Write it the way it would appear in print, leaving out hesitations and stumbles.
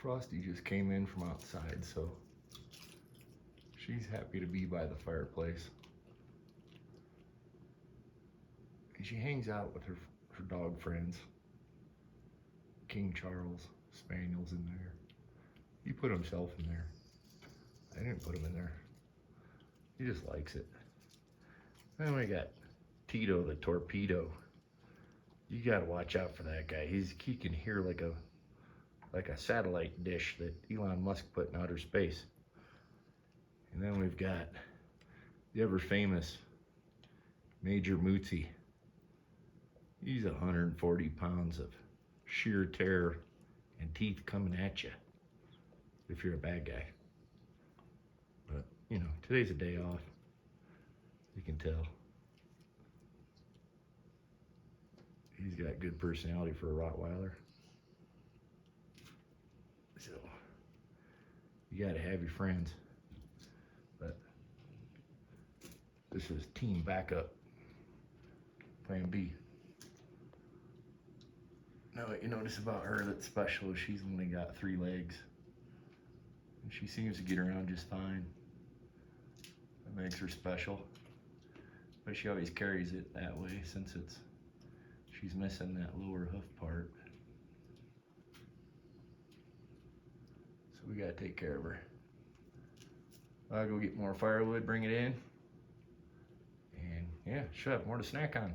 Frosty just came in from outside, so she's happy to be by the fireplace. And she hangs out with her dog friends. King Charles Spaniel's in there. He put himself in there. I didn't put him in there. He just likes it. Then we got Tito the Torpedo. You gotta watch out for that guy. He can hear like a satellite dish that Elon Musk put in outer space. And then we've got the ever famous Major Mootsy. He's 140 pounds of sheer terror and teeth coming at you if you're a bad guy. But you know, today's a day off. You can tell. He's got good personality for a Rottweiler. So you gotta have your friends. But this is team backup. Plan B. Now what you notice about her that's special is she's only got 3 legs. And she seems to get around just fine. That makes her special. But she always carries it that way since she's missing that lower hoof part. So we gotta take care of her. I'll go get more firewood, bring it in. And yeah, she'll have more to snack on.